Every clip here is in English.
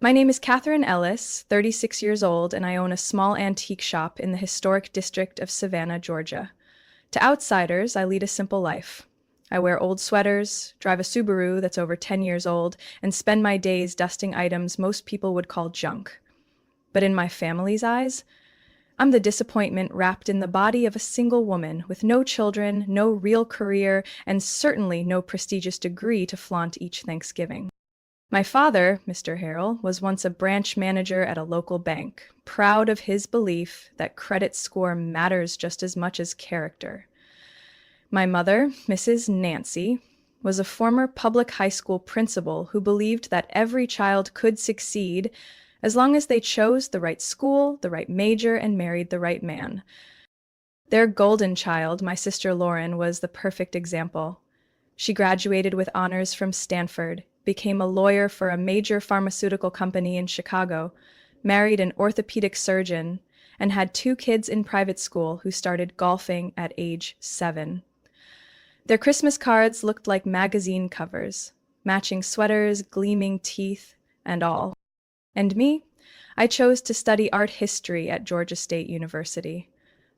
My name is Catherine Ellis, 36 years old, and I own a small antique shop in the historic district of Savannah, Georgia. To outsiders, I lead a simple life. I wear old sweaters, drive a Subaru that's over 10 years old, and spend my days dusting items most people would call junk. But in my family's eyes, I'm the disappointment wrapped in the body of a single woman with no children, no real career, and certainly no prestigious degree to flaunt each Thanksgiving. My father, Mr. Harrell, was once a branch manager at a local bank, proud of his belief that credit score matters just as much as character. My mother, Mrs. Nancy, was a former public high school principal who believed that every child could succeed as long as they chose the right school, the right major, and married the right man. Their golden child, my sister Lauren, was the perfect example. She graduated with honors from Stanford, became a lawyer for a major pharmaceutical company in Chicago, married an orthopedic surgeon, and had 2 kids in private school who started golfing at age 7. Their Christmas cards looked like magazine covers, matching sweaters, gleaming teeth, and all. And me? I chose to study art history at Georgia State University.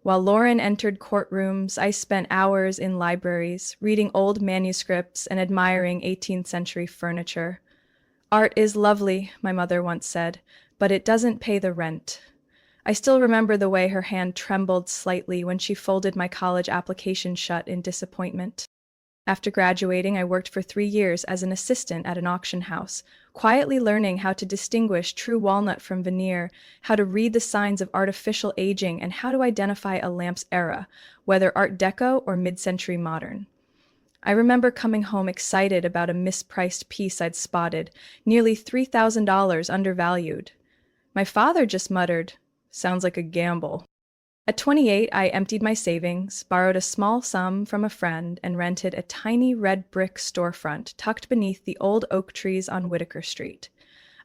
While Lauren entered courtrooms, I spent hours in libraries, reading old manuscripts and admiring 18th century furniture. Art is lovely, my mother once said, but it doesn't pay the rent. I still remember the way her hand trembled slightly when she folded my college application shut in disappointment. After graduating, I worked for 3 years as an assistant at an auction house, quietly learning how to distinguish true walnut from veneer, how to read the signs of artificial aging, and how to identify a lamp's era, whether Art Deco or mid-century modern. I remember coming home excited about a mispriced piece I'd spotted, nearly $3,000 undervalued. My father just muttered, "Sounds like a gamble." At 28, I emptied my savings, borrowed a small sum from a friend, and rented a tiny red brick storefront tucked beneath the old oak trees on Whitaker Street.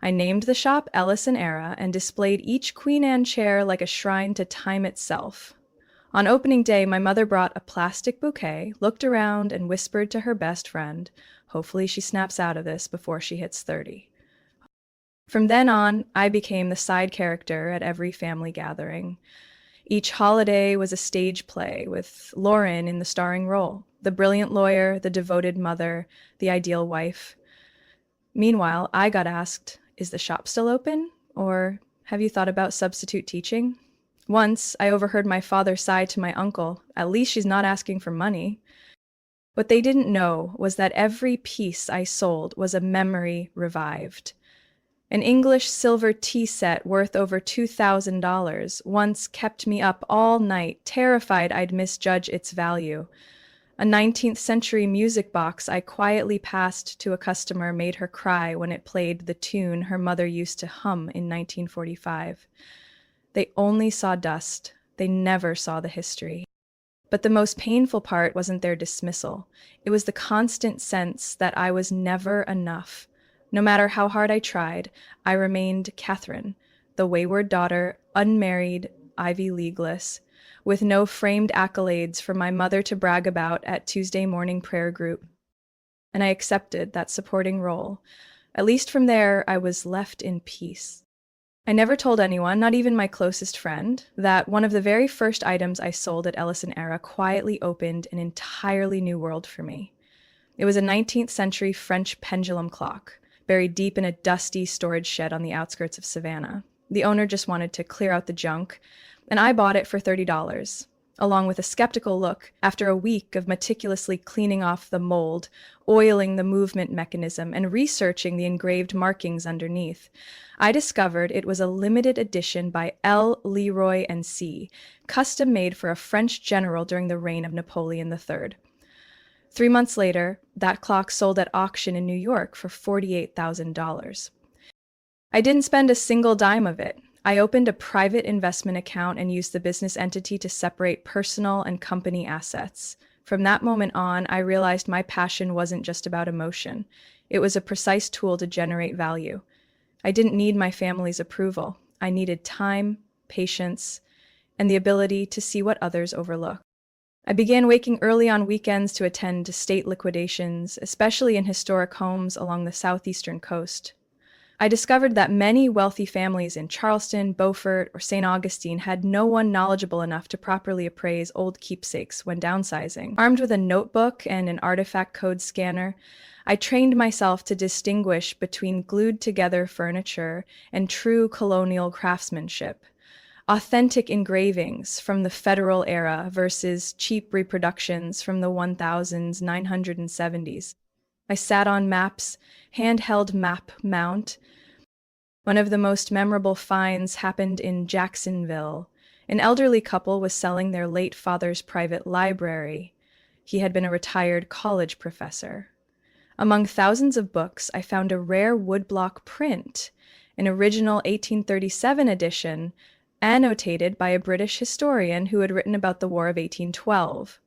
I named the shop Ellis and Era and displayed each Queen Anne chair like a shrine to time itself. On opening day, my mother brought a plastic bouquet, looked around, and whispered to her best friend, "Hopefully she snaps out of this before she hits 30. From then on, I became the side character at every family gathering. Each holiday was a stage play, with Lauren in the starring role, the brilliant lawyer, the devoted mother, the ideal wife. Meanwhile, I got asked, "Is the shop still open?" Or, "Have you thought about substitute teaching?" Once, I overheard my father sigh to my uncle, "At least she's not asking for money." What they didn't know was that every piece I sold was a memory revived. An English silver tea set worth over $2,000 once kept me up all night, terrified I'd misjudge its value. A 19th century music box I quietly passed to a customer made her cry when it played the tune her mother used to hum in 1945. They only saw dust. They never saw the history. But the most painful part wasn't their dismissal. It was the constant sense that I was never enough. No matter how hard I tried, I remained Catherine, the wayward daughter, unmarried, Ivy Leagueless, with no framed accolades for my mother to brag about at Tuesday morning prayer group. And I accepted that supporting role. At least from there, I was left in peace. I never told anyone, not even my closest friend, that one of the very first items I sold at Ellis & Era quietly opened an entirely new world for me. It was a 19th century French pendulum clock, buried deep in a dusty storage shed on the outskirts of Savannah. The owner just wanted to clear out the junk, and I bought it for $30, along with a skeptical look after a week of meticulously cleaning off the mold, oiling the movement mechanism, and researching the engraved markings underneath. I discovered it was a limited edition by L. Leroy and C., custom made for a French general during the reign of Napoleon III. 3 months later, that clock sold at auction in New York for $48,000. I didn't spend a single dime of it. I opened a private investment account and used the business entity to separate personal and company assets. From that moment on, I realized my passion wasn't just about emotion. It was a precise tool to generate value. I didn't need my family's approval. I needed time, patience, and the ability to see what others overlook. I began waking early on weekends to attend state liquidations, especially in historic homes along the southeastern coast. I discovered that many wealthy families in Charleston, Beaufort, or St. Augustine had no one knowledgeable enough to properly appraise old keepsakes when downsizing. Armed with a notebook and an artifact code scanner, I trained myself to distinguish between glued together furniture and true colonial craftsmanship. Authentic engravings from the Federal era versus cheap reproductions from the 1000s, 970s. I sat on maps, handheld map mount. One of the most memorable finds happened in Jacksonville. An elderly couple was selling their late father's private library. He had been a retired college professor. Among thousands of books, I found a rare woodblock print, an original 1837 edition, annotated by a British historian who had written about the War of 1812.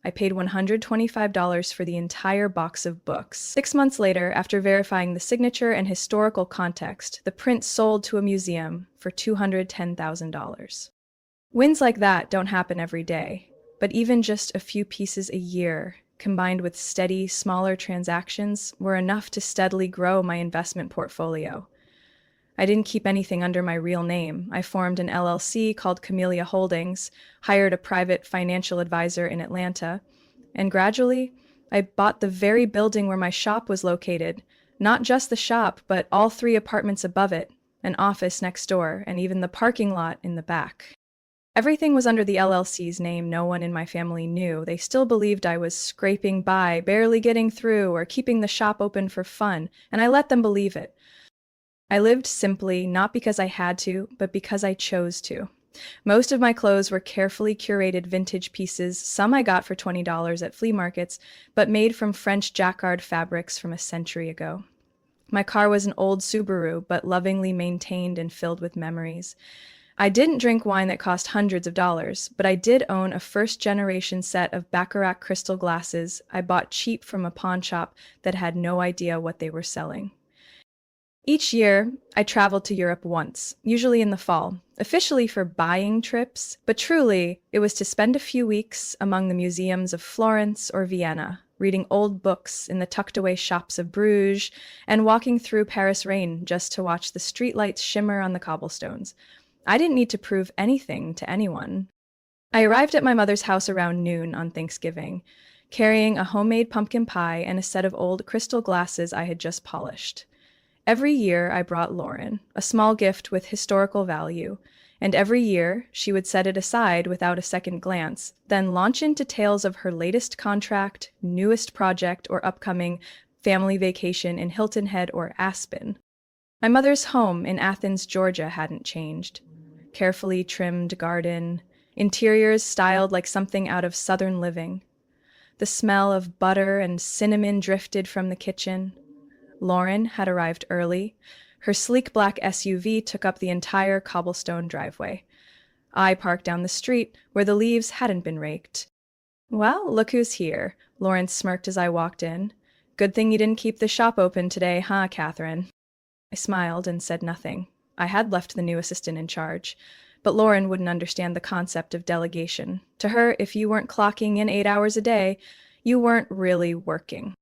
I paid $125 for the entire box of books. 6 months later, after verifying the signature and historical context, the print sold to a museum for $210,000. Wins like that don't happen every day, but even just a few pieces a year, combined with steady, smaller transactions, were enough to steadily grow my investment portfolio. I didn't keep anything under my real name. I formed an LLC called Camellia Holdings, hired a private financial advisor in Atlanta, and gradually, I bought the very building where my shop was located. Not just the shop, but all 3 apartments above it, an office next door, and even the parking lot in the back. Everything was under the LLC's name. No one in my family knew. They still believed I was scraping by, barely getting through, or keeping the shop open for fun, and I let them believe it. I lived simply, not because I had to, but because I chose to. Most of my clothes were carefully curated vintage pieces, some I got for $20 at flea markets, but made from French jacquard fabrics from a century ago. My car was an old Subaru, but lovingly maintained and filled with memories. I didn't drink wine that cost hundreds of dollars, but I did own a first-generation set of Baccarat crystal glasses I bought cheap from a pawn shop that had no idea what they were selling. Each year, I traveled to Europe once, usually in the fall, officially for buying trips, but truly, it was to spend a few weeks among the museums of Florence or Vienna, reading old books in the tucked-away shops of Bruges, and walking through Paris rain just to watch the streetlights shimmer on the cobblestones. I didn't need to prove anything to anyone. I arrived at my mother's house around noon on Thanksgiving, carrying a homemade pumpkin pie and a set of old crystal glasses I had just polished. Every year I brought Lauren, a small gift with historical value, and every year she would set it aside without a second glance, then launch into tales of her latest contract, newest project, or upcoming family vacation in Hilton Head or Aspen. My mother's home in Athens, Georgia hadn't changed. Carefully trimmed garden, interiors styled like something out of Southern living. The smell of butter and cinnamon drifted from the kitchen. Lauren had arrived early. Her sleek black SUV took up the entire cobblestone driveway. I parked down the street where the leaves hadn't been raked. "Well, look who's here," Lauren smirked as I walked in. "Good thing you didn't keep the shop open today, huh, Catherine?" I smiled and said nothing. I had left the new assistant in charge. But Lauren wouldn't understand the concept of delegation. To her, if you weren't clocking in 8 hours a day, you weren't really working.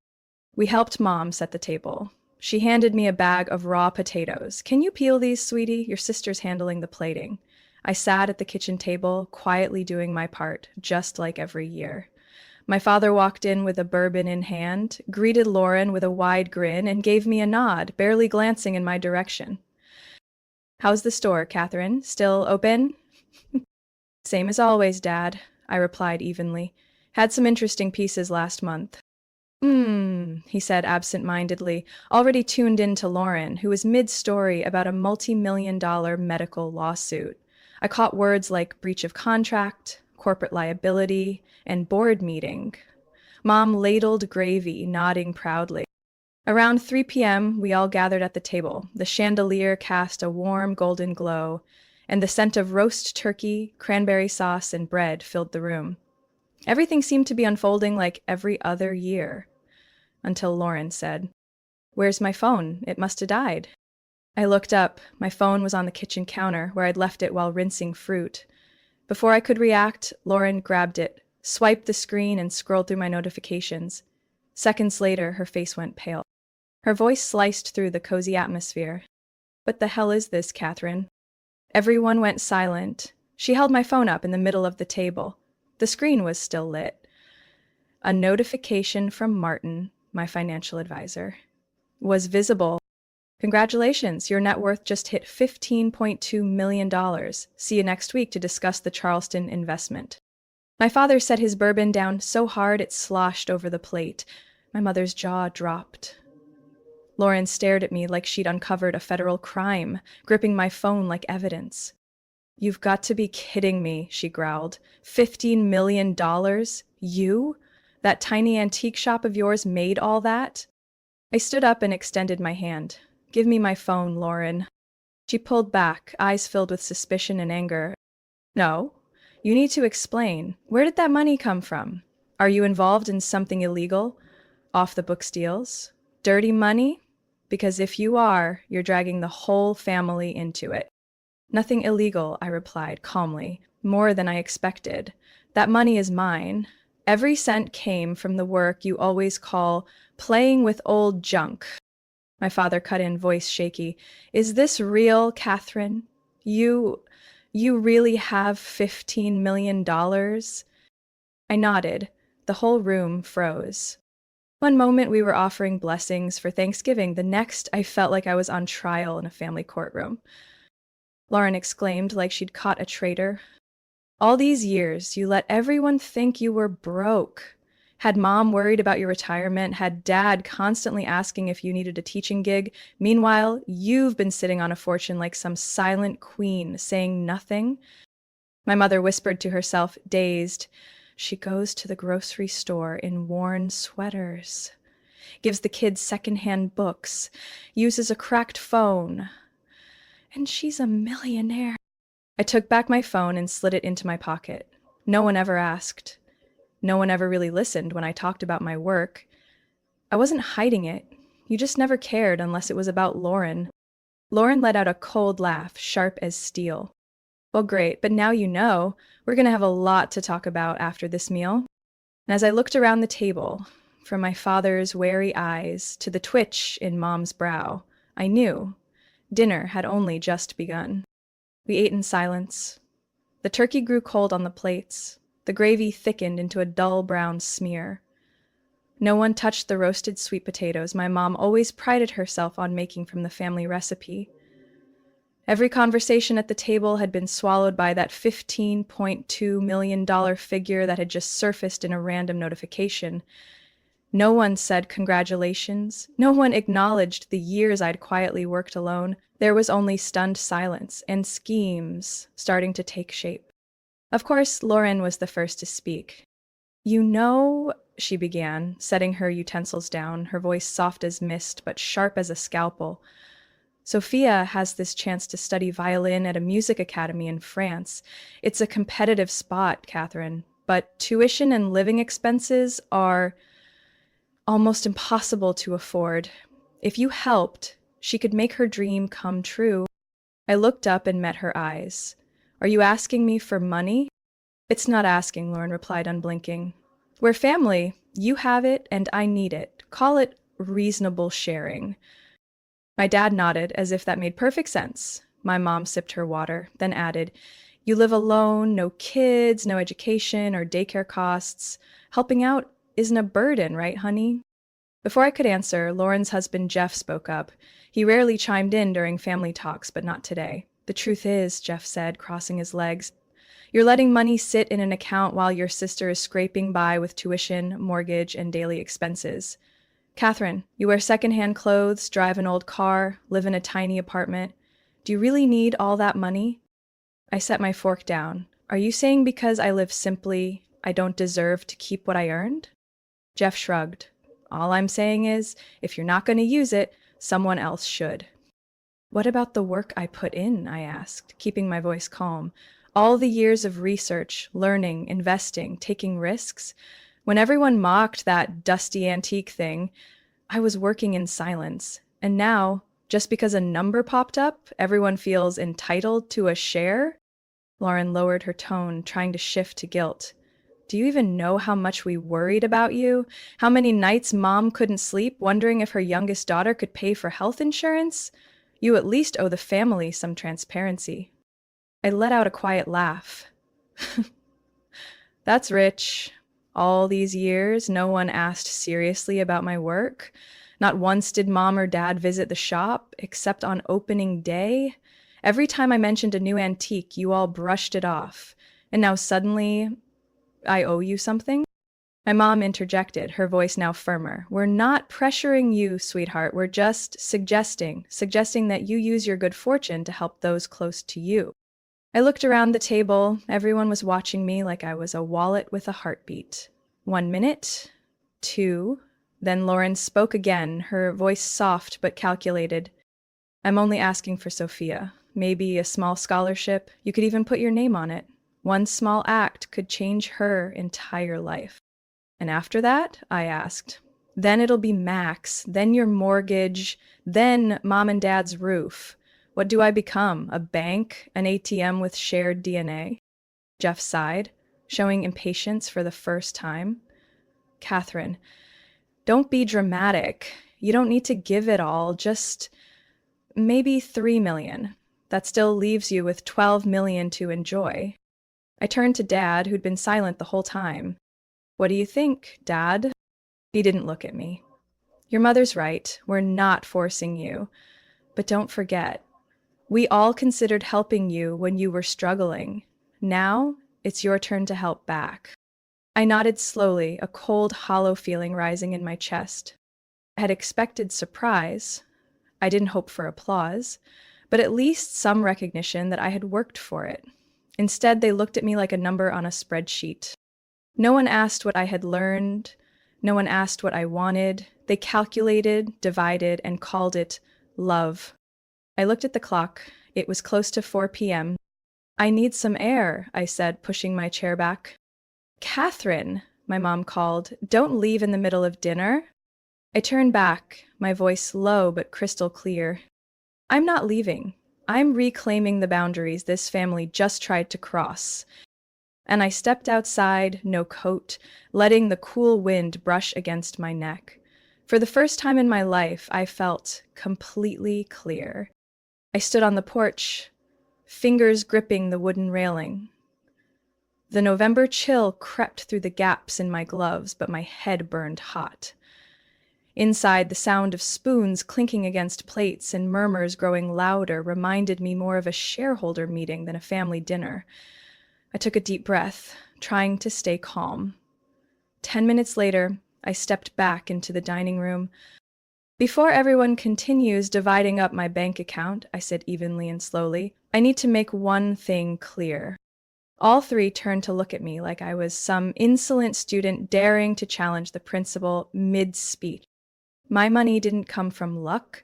We helped Mom set the table. She handed me a bag of raw potatoes. "Can you peel these, sweetie? Your sister's handling the plating." I sat at the kitchen table, quietly doing my part, just like every year. My father walked in with a bourbon in hand, greeted Lauren with a wide grin, and gave me a nod, barely glancing in my direction. "How's the store, Catherine? Still open?" "Same as always, Dad," I replied evenly. "Had some interesting pieces last month." He said absent-mindedly, already tuned in to Lauren, who was mid-story about a multi-million-dollar medical lawsuit. I caught words like breach of contract, corporate liability, and board meeting. Mom ladled gravy, nodding proudly. Around 3 p.m., we all gathered at the table. The chandelier cast a warm golden glow, and the scent of roast turkey, cranberry sauce, and bread filled the room. Everything seemed to be unfolding like every other year. Until Lauren said, "Where's my phone? It must have died." I looked up. My phone was on the kitchen counter, where I'd left it while rinsing fruit. Before I could react, Lauren grabbed it, swiped the screen, and scrolled through my notifications. Seconds later, her face went pale. Her voice sliced through the cozy atmosphere. What the hell is this, Catherine? Everyone went silent. She held my phone up in the middle of the table. The screen was still lit. A notification from Martin, my financial advisor, was visible. Congratulations, your net worth just hit $15.2 million. See you next week to discuss the Charleston investment. My father set his bourbon down so hard it sloshed over the plate. My mother's jaw dropped. Lauren stared at me like she'd uncovered a federal crime, gripping my phone like evidence. You've got to be kidding me, she growled. $15 million? You? That tiny antique shop of yours made all that? I stood up and extended my hand. Give me my phone, Lauren. She pulled back, eyes filled with suspicion and anger. No, you need to explain. Where did that money come from? Are you involved in something illegal? Off-the-books deals? Dirty money? Because if you are, you're dragging the whole family into it. Nothing illegal, I replied calmly, more than I expected. That money is mine. Every cent came from the work you always call playing with old junk. My father cut in, voice shaky. Is this real, Catherine? You really have $15 million? I nodded. The whole room froze. One moment we were offering blessings for Thanksgiving. The next, I felt like I was on trial in a family courtroom. Lauren exclaimed like she'd caught a traitor. All these years, you let everyone think you were broke. Had mom worried about your retirement, had dad constantly asking if you needed a teaching gig. Meanwhile, you've been sitting on a fortune like some silent queen, saying nothing. My mother whispered to herself, dazed. She goes to the grocery store in worn sweaters, gives the kids secondhand books, uses a cracked phone. And she's a millionaire. I took back my phone and slid it into my pocket. No one ever asked. No one ever really listened when I talked about my work. I wasn't hiding it. You just never cared unless it was about Lauren. Lauren let out a cold laugh, sharp as steel. Well, great, but now you know. We're going to have a lot to talk about after this meal. And as I looked around the table, from my father's wary eyes to the twitch in Mom's brow, I knew dinner had only just begun. We ate in silence. The turkey grew cold on the plates. The gravy thickened into a dull brown smear. No one touched the roasted sweet potatoes my mom always prided herself on making from the family recipe. Every conversation at the table had been swallowed by that $15.2 million figure that had just surfaced in a random notification. No one said congratulations. No one acknowledged the years I'd quietly worked alone. There was only stunned silence and schemes starting to take shape. Of course, Lauren was the first to speak. You know, she began, setting her utensils down, her voice soft as mist but sharp as a scalpel. Sophia has this chance to study violin at a music academy in France. It's a competitive spot, Catherine, but tuition and living expenses are almost impossible to afford. If you helped, she could make her dream come true. I looked up and met her eyes. Are you asking me for money? It's not asking, Lauren replied, unblinking. We're family. You have it, and I need it. Call it reasonable sharing. My dad nodded, as if that made perfect sense. My mom sipped her water, then added, You live alone, no kids, no education or daycare costs. Helping out isn't a burden, right, honey? Before I could answer, Lauren's husband Jeff spoke up. He rarely chimed in during family talks, but not today. The truth is, Jeff said, crossing his legs, you're letting money sit in an account while your sister is scraping by with tuition, mortgage, and daily expenses. Catherine, you wear secondhand clothes, drive an old car, live in a tiny apartment. Do you really need all that money? I set my fork down. Are you saying because I live simply, I don't deserve to keep what I earned? Jeff shrugged. All I'm saying is, if you're not going to use it, someone else should. What about the work I put in? I asked, keeping my voice calm. All the years of research, learning, investing, taking risks. When everyone mocked that dusty antique thing, I was working in silence. And now, just because a number popped up, everyone feels entitled to a share? Lauren lowered her tone, trying to shift to guilt. Do you even know how much we worried about you? How many nights Mom couldn't sleep, wondering if her youngest daughter could pay for health insurance? You at least owe the family some transparency. I let out a quiet laugh. That's rich. All these years, no one asked seriously about my work. Not once did mom or dad visit the shop, except on opening day. Every time I mentioned a new antique, you all brushed it off. And now suddenly, I owe you something? My mom interjected, her voice now firmer. We're not pressuring you, sweetheart. We're just suggesting that you use your good fortune to help those close to you. I looked around the table. Everyone was watching me like I was a wallet with a heartbeat. 1 minute, 2. Then Lauren spoke again, her voice soft but calculated. I'm only asking for Sophia. Maybe a small scholarship. You could even put your name on it. One small act could change her entire life. And after that, I asked. Then it'll be Max, then your mortgage, then mom and dad's roof. What do I become? A bank? An ATM with shared DNA? Jeff sighed, showing impatience for the first time. Catherine, don't be dramatic. You don't need to give it all, just maybe 3 million. That still leaves you with 12 million to enjoy. I turned to Dad, who'd been silent the whole time. What do you think, Dad? He didn't look at me. Your mother's right. We're not forcing you. But don't forget, we all considered helping you when you were struggling. Now, it's your turn to help back. I nodded slowly, a cold, hollow feeling rising in my chest. I had expected surprise. I didn't hope for applause, but at least some recognition that I had worked for it. Instead, they looked at me like a number on a spreadsheet. No one asked what I had learned. No one asked what I wanted. They calculated, divided, and called it love. I looked at the clock. It was close to 4 p.m. I need some air, I said, pushing my chair back. Catherine, my mom called, don't leave in the middle of dinner. I turned back, my voice low but crystal clear. I'm not leaving. I'm reclaiming the boundaries this family just tried to cross. And I stepped outside, no coat, letting the cool wind brush against my neck. For the first time in my life, I felt completely clear. I stood on the porch, fingers gripping the wooden railing. The November chill crept through the gaps in my gloves, but my head burned hot. Inside, the sound of spoons clinking against plates and murmurs growing louder reminded me more of a shareholder meeting than a family dinner. I took a deep breath, trying to stay calm. 10 minutes later, I stepped back into the dining room. Before everyone continues dividing up my bank account, I said evenly and slowly, I need to make one thing clear. All three turned to look at me like I was some insolent student daring to challenge the principal mid-speech. My money didn't come from luck.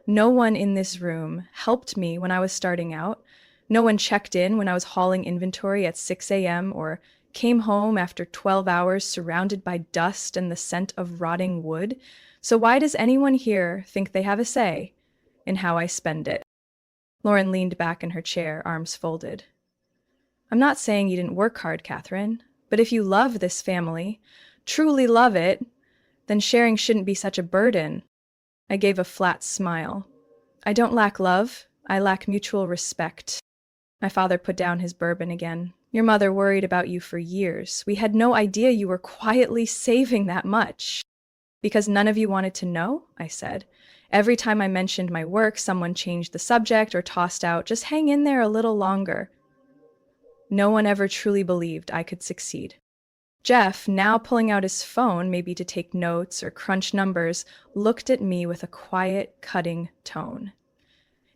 No one in this room helped me when I was starting out. No one checked in when I was hauling inventory at 6 a.m. or came home after 12 hours surrounded by dust and the scent of rotting wood. So why does anyone here think they have a say in how I spend it? Lauren leaned back in her chair, arms folded. I'm not saying you didn't work hard, Catherine, but if you love this family, truly love it, then sharing shouldn't be such a burden. I gave a flat smile. I don't lack love. I lack mutual respect. My father put down his bourbon again. Your mother worried about you for years. We had no idea you were quietly saving that much. Because none of you wanted to know, I said. Every time I mentioned my work, someone changed the subject or tossed out, just hang in there a little longer. No one ever truly believed I could succeed. Jeff, now pulling out his phone, maybe to take notes or crunch numbers, looked at me with a quiet, cutting tone.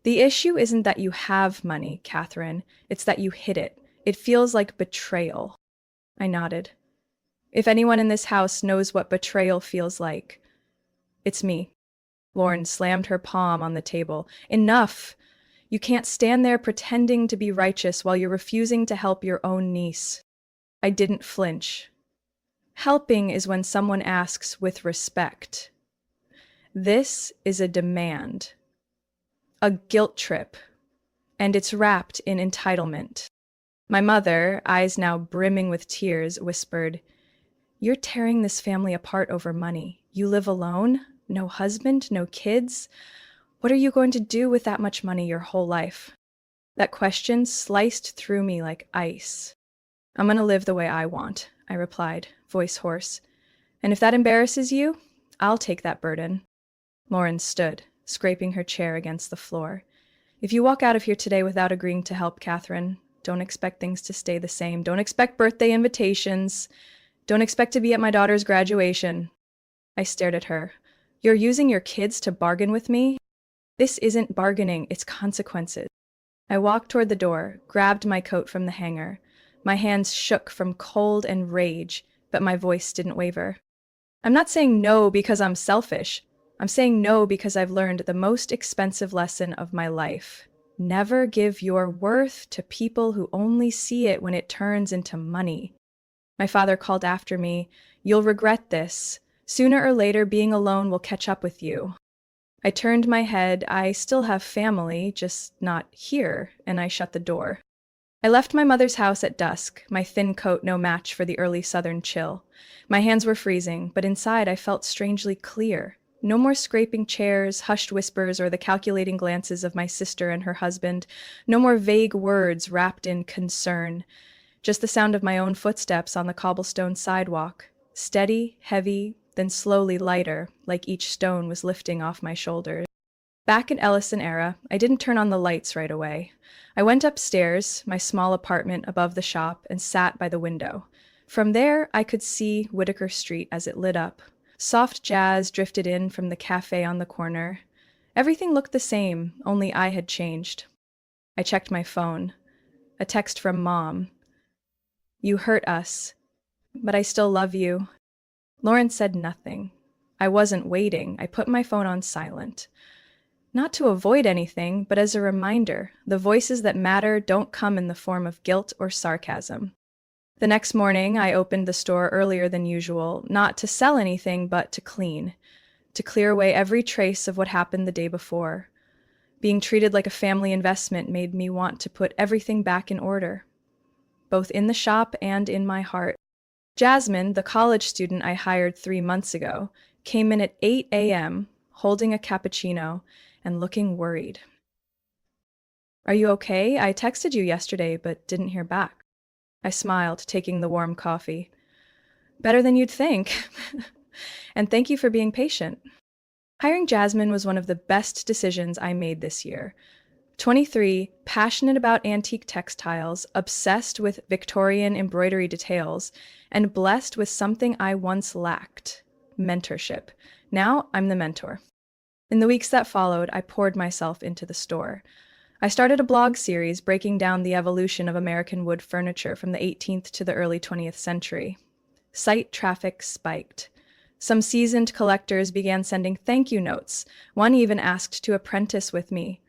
The issue isn't that you have money, Catherine. It's that you hid it. It feels like betrayal. I nodded. If anyone in this house knows what betrayal feels like, it's me. Lauren slammed her palm on the table. Enough! You can't stand there pretending to be righteous while you're refusing to help your own niece. I didn't flinch. Helping is when someone asks with respect. This is a demand. A guilt trip. And it's wrapped in entitlement. My mother, eyes now brimming with tears, whispered, You're tearing this family apart over money. You live alone? No husband? No kids? What are you going to do with that much money your whole life? That question sliced through me like ice. I'm going to live the way I want, I replied, voice hoarse. And if that embarrasses you, I'll take that burden. Lauren stood, scraping her chair against the floor. If you walk out of here today without agreeing to help, Catherine, don't expect things to stay the same. Don't expect birthday invitations. Don't expect to be at my daughter's graduation. I stared at her. You're using your kids to bargain with me? This isn't bargaining, it's consequences. I walked toward the door, grabbed my coat from the hanger. My hands shook from cold and rage, but my voice didn't waver. I'm not saying no because I'm selfish. I'm saying no because I've learned the most expensive lesson of my life. Never give your worth to people who only see it when it turns into money. My father called after me, "You'll regret this. Sooner or later, being alone will catch up with you." I turned my head. I still have family, just not here, and I shut the door. I left my mother's house at dusk, my thin coat no match for the early southern chill. My hands were freezing, but inside I felt strangely clear. No more scraping chairs, hushed whispers, or the calculating glances of my sister and her husband. No more vague words wrapped in concern. Just the sound of my own footsteps on the cobblestone sidewalk. Steady, heavy, then slowly lighter, like each stone was lifting off my shoulders. Back in Ellison era, I didn't turn on the lights right away. I went upstairs, my small apartment above the shop, and sat by the window. From there, I could see Whitaker Street as it lit up. Soft jazz drifted in from the cafe on the corner. Everything looked the same, only I had changed. I checked my phone. A text from Mom. "You hurt us, but I still love you." Lauren said nothing. I wasn't waiting. I put my phone on silent. Not to avoid anything, but as a reminder, the voices that matter don't come in the form of guilt or sarcasm. The next morning, I opened the store earlier than usual, not to sell anything, but to clean, to clear away every trace of what happened the day before. Being treated like a family investment made me want to put everything back in order, both in the shop and in my heart. Jasmine, the college student I hired 3 months ago, came in at 8 a.m., holding a cappuccino and looking worried. "Are you okay? I texted you yesterday, but didn't hear back." I smiled, taking the warm coffee. "Better than you'd think." "And thank you for being patient." Hiring Jasmine was one of the best decisions I made this year. 23, passionate about antique textiles, obsessed with Victorian embroidery details, and blessed with something I once lacked: mentorship. Now I'm the mentor. In the weeks that followed, I poured myself into the store. I started a blog series breaking down the evolution of American wood furniture from the 18th to the early 20th century. Site traffic spiked. Some seasoned collectors began sending thank you notes. One even asked to apprentice with me.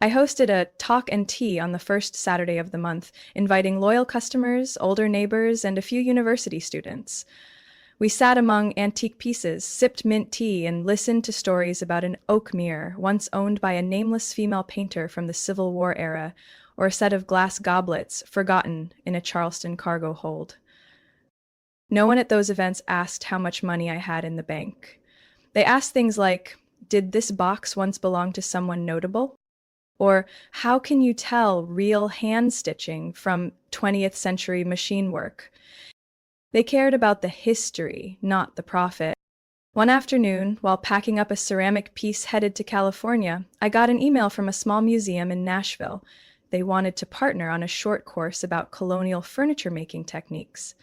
I hosted a talk and tea on the first Saturday of the month, inviting loyal customers, older neighbors, and a few university students. We sat among antique pieces, sipped mint tea, and listened to stories about an oak mirror once owned by a nameless female painter from the Civil War era, or a set of glass goblets forgotten in a Charleston cargo hold. No one at those events asked how much money I had in the bank. They asked things like, "Did this box once belong to someone notable?" Or, "How can you tell real hand stitching from 20th century machine work?" They cared about the history, not the profit. One afternoon, while packing up a ceramic piece headed to California, I got an email from a small museum in Nashville. They wanted to partner on a short course about colonial furniture-making techniques.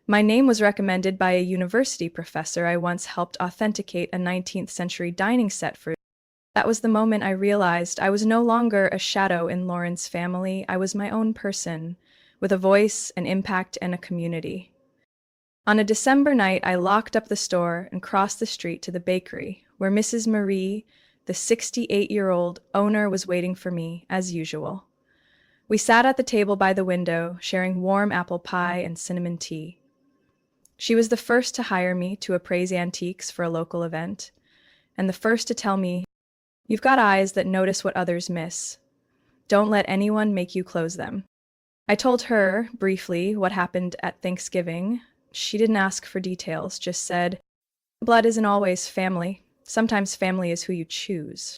My name was recommended by a university professor I once helped authenticate a 19th century dining set for. That was the moment I realized I was no longer a shadow in Lauren's family. I was my own person, with a voice, an impact, and a community. On a December night, I locked up the store and crossed the street to the bakery, where Mrs. Marie, the 68-year-old owner, was waiting for me, as usual. We sat at the table by the window, sharing warm apple pie and cinnamon tea. She was the first to hire me to appraise antiques for a local event, and the first to tell me, "You've got eyes that notice what others miss. Don't let anyone make you close them." I told her, briefly, what happened at Thanksgiving. She didn't ask for details, just said, "Blood isn't always family. Sometimes family is who you choose."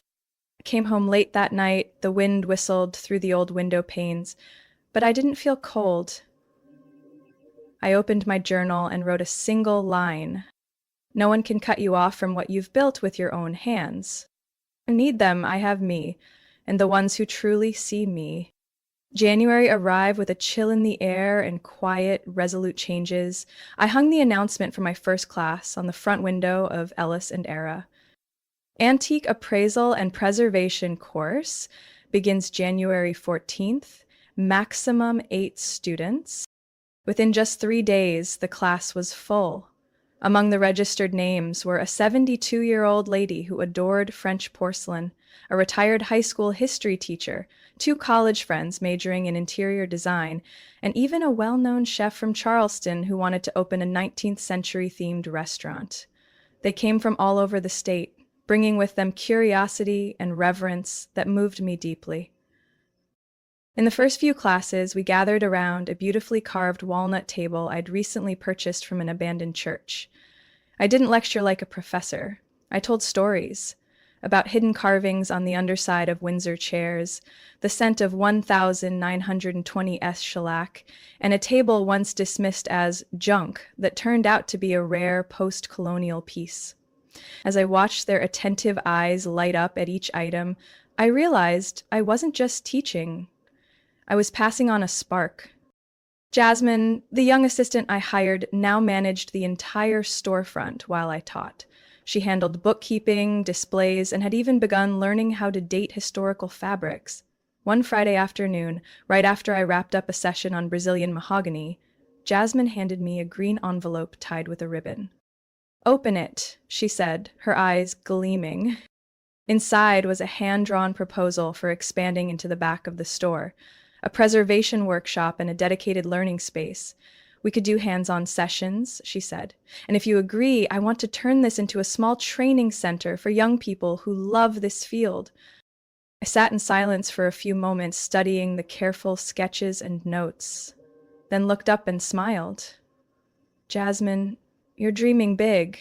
I came home late that night, the wind whistled through the old window panes, but I didn't feel cold. I opened my journal and wrote a single line. No one can cut you off from what you've built with your own hands. I need them, I have me, and the ones who truly see me. January arrived with a chill in the air and quiet, resolute changes. I hung the announcement for my first class on the front window of Ellis and Era. Antique Appraisal and Preservation course begins January 14th, maximum 8 students. Within just 3 days, the class was full. Among the registered names were a 72-year-old lady who adored French porcelain, a retired high school history teacher, 2 college friends majoring in interior design, and even a well-known chef from Charleston who wanted to open a 19th century-themed restaurant. They came from all over the state, bringing with them curiosity and reverence that moved me deeply. In the first few classes, we gathered around a beautifully carved walnut table I'd recently purchased from an abandoned church. I didn't lecture like a professor. I told stories about hidden carvings on the underside of Windsor chairs, the scent of 1920s shellac, and a table once dismissed as junk that turned out to be a rare post-colonial piece. As I watched their attentive eyes light up at each item, I realized I wasn't just teaching. I was passing on a spark. Jasmine, the young assistant I hired, now managed the entire storefront while I taught. She handled bookkeeping, displays, and had even begun learning how to date historical fabrics. One Friday afternoon, right after I wrapped up a session on Brazilian mahogany, Jasmine handed me a green envelope tied with a ribbon. "Open it," she said, her eyes gleaming. Inside was a hand-drawn proposal for expanding into the back of the store, a preservation workshop and a dedicated learning space. "We could do hands-on sessions," she said. "And if you agree, I want to turn this into a small training center for young people who love this field." I sat in silence for a few moments, studying the careful sketches and notes, then looked up and smiled. "Jasmine, you're dreaming big."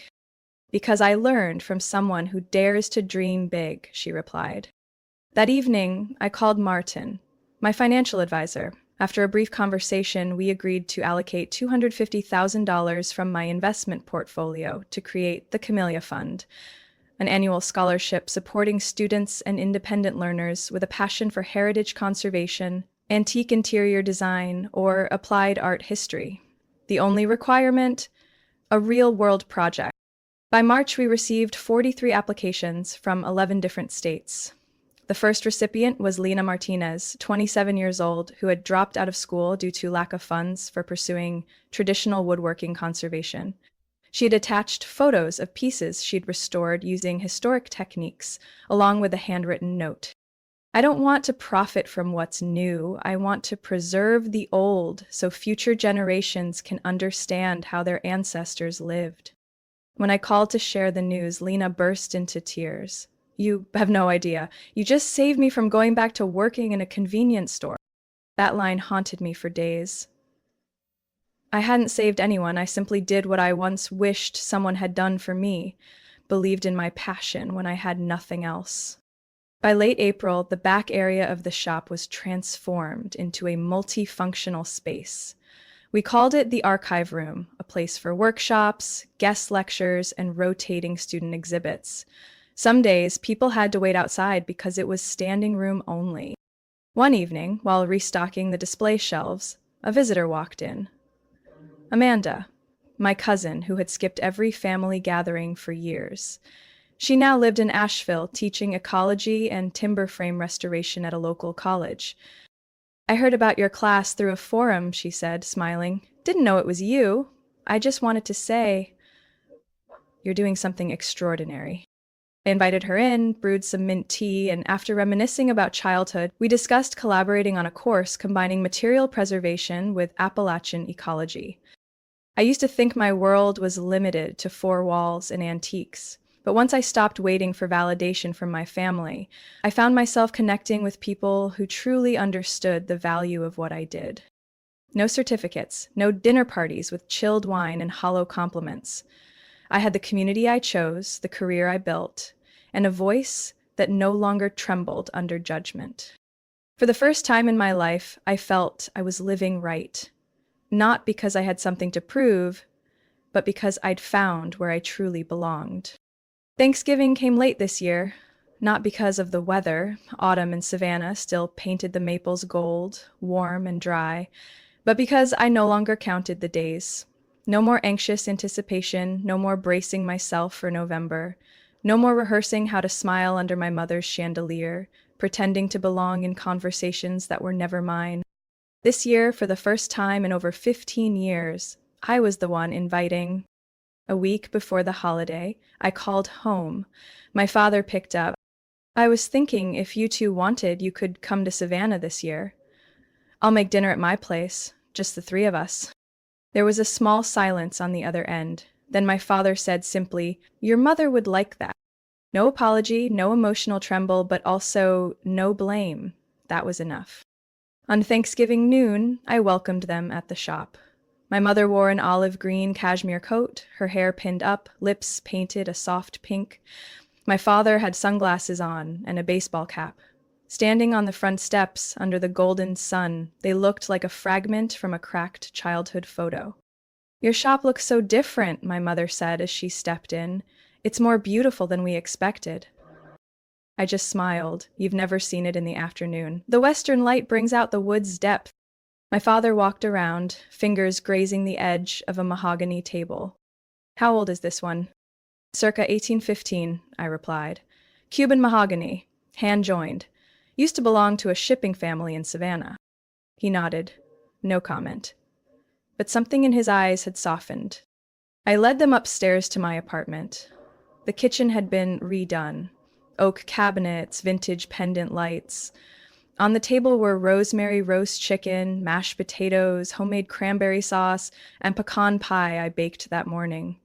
"Because I learned from someone who dares to dream big," she replied. That evening, I called Martin, my financial advisor. After a brief conversation, we agreed to allocate $250,000 from my investment portfolio to create the Camellia Fund, an annual scholarship supporting students and independent learners with a passion for heritage conservation, antique interior design, or applied art history. The only requirement? A real-world project. By March, we received 43 applications from 11 different states. The first recipient was Lena Martinez, 27 years old, who had dropped out of school due to lack of funds for pursuing traditional woodworking conservation. She had attached photos of pieces she'd restored using historic techniques, along with a handwritten note. "I don't want to profit from what's new. I want to preserve the old so future generations can understand how their ancestors lived." When I called to share the news, Lena burst into tears. "You have no idea. You just saved me from going back to working in a convenience store." That line haunted me for days. I hadn't saved anyone. I simply did what I once wished someone had done for me, believed in my passion when I had nothing else. By late April, the back area of the shop was transformed into a multifunctional space. We called it the Archive Room, a place for workshops, guest lectures, and rotating student exhibits. Some days, people had to wait outside because it was standing room only. One evening, while restocking the display shelves, a visitor walked in. Amanda, my cousin who had skipped every family gathering for years. She now lived in Asheville, teaching ecology and timber frame restoration at a local college. "I heard about your class through a forum," she said, smiling. "Didn't know it was you. I just wanted to say, you're doing something extraordinary." I invited her in, brewed some mint tea, and after reminiscing about childhood, we discussed collaborating on a course combining material preservation with Appalachian ecology. I used to think my world was limited to 4 walls and antiques, but once I stopped waiting for validation from my family, I found myself connecting with people who truly understood the value of what I did. No certificates, no dinner parties with chilled wine and hollow compliments. I had the community I chose, the career I built, and a voice that no longer trembled under judgment. For the first time in my life, I felt I was living right. Not because I had something to prove, but because I'd found where I truly belonged. Thanksgiving came late this year, not because of the weather. Autumn in Savannah still painted the maples gold, warm and dry, but because I no longer counted the days. No more anxious anticipation, no more bracing myself for November, no more rehearsing how to smile under my mother's chandelier, pretending to belong in conversations that were never mine. This year, for the first time in over 15 years, I was the one inviting. A week before the holiday, I called home. My father picked up. "I was thinking if you two wanted, you could come to Savannah this year. I'll make dinner at my place, just the three of us." There was a small silence on the other end. Then my father said simply, "Your mother would like that." No apology, no emotional tremble, but also no blame. That was enough. On Thanksgiving noon, I welcomed them at the shop. My mother wore an olive green cashmere coat, her hair pinned up, lips painted a soft pink. My father had sunglasses on and a baseball cap. Standing on the front steps under the golden sun, they looked like a fragment from a cracked childhood photo. "Your shop looks so different," my mother said as she stepped in. "It's more beautiful than we expected." I just smiled. "You've never seen it in the afternoon. The western light brings out the wood's depth." My father walked around, fingers grazing the edge of a mahogany table. "How old is this one?" "Circa 1815, I replied. "Cuban mahogany, hand-joined. Used to belong to a shipping family in Savannah." He nodded. No comment. But something in his eyes had softened. I led them upstairs to my apartment. The kitchen had been redone. Oak cabinets, vintage pendant lights. On the table were rosemary roast chicken, mashed potatoes, homemade cranberry sauce, and pecan pie I baked that morning.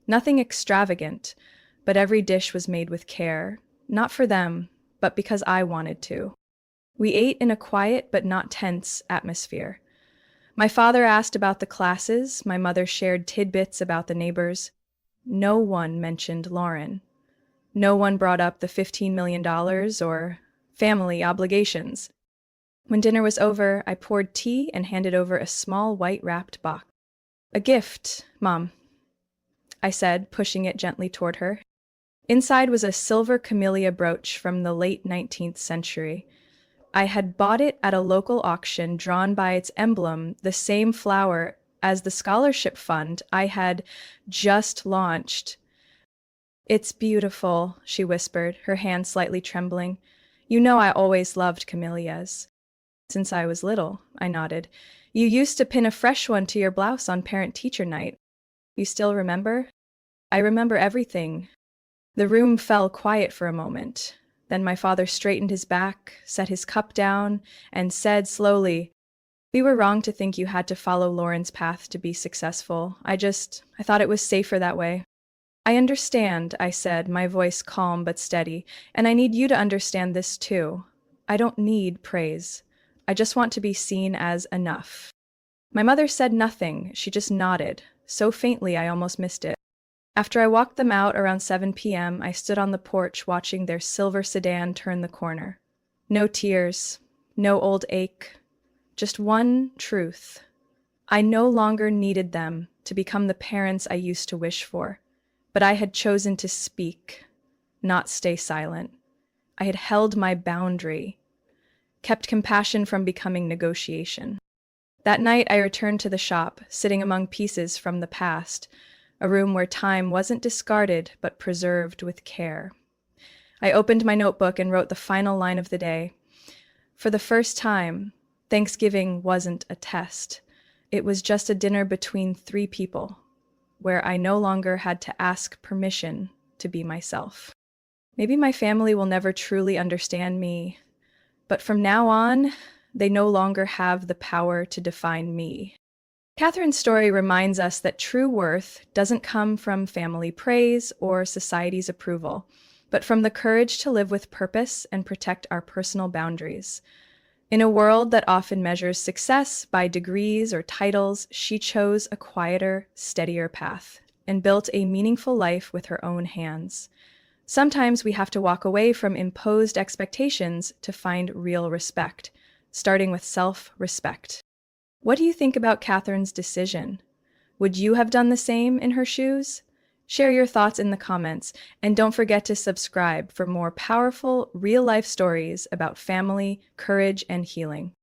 Nothing extravagant, but every dish was made with care, not for them, but because I wanted to. We ate in a quiet but not tense atmosphere. My father asked about the classes, my mother shared tidbits about the neighbors. No one mentioned Lauren. No one brought up the $15 million or family obligations. When dinner was over, I poured tea and handed over a small white-wrapped box. "A gift, Mom," I said, pushing it gently toward her. Inside was a silver camellia brooch from the late 19th century. I had bought it at a local auction, drawn by its emblem, the same flower as the scholarship fund I had just launched. "It's beautiful," she whispered, her hand slightly trembling. "You know I always loved camellias." "Since I was little," I nodded. "You used to pin a fresh one to your blouse on parent-teacher night. You still remember?" "I remember everything." The room fell quiet for a moment. Then my father straightened his back, set his cup down, and said slowly, "We were wrong to think you had to follow Lauren's path to be successful. I thought it was safer that way." "I understand," I said, my voice calm but steady, "and I need you to understand this too. I don't need praise. I just want to be seen as enough." My mother said nothing, she just nodded, so faintly I almost missed it. After I walked them out around 7 p.m., I stood on the porch watching their silver sedan turn the corner. No tears, no old ache, just one truth. I no longer needed them to become the parents I used to wish for. But I had chosen to speak, not stay silent. I had held my boundary, kept compassion from becoming negotiation. That night I returned to the shop, sitting among pieces from the past, a room where time wasn't discarded but preserved with care. I opened my notebook and wrote the final line of the day. For the first time, Thanksgiving wasn't a test. It was just a dinner between three people, where I no longer had to ask permission to be myself. Maybe my family will never truly understand me, but from now on, they no longer have the power to define me. Catherine's story reminds us that true worth doesn't come from family praise or society's approval, but from the courage to live with purpose and protect our personal boundaries. In a world that often measures success by degrees or titles, she chose a quieter, steadier path and built a meaningful life with her own hands. Sometimes we have to walk away from imposed expectations to find real respect, starting with self-respect. What do you think about Catherine's decision? Would you have done the same in her shoes? Share your thoughts in the comments, and don't forget to subscribe for more powerful, real-life stories about family, courage, and healing.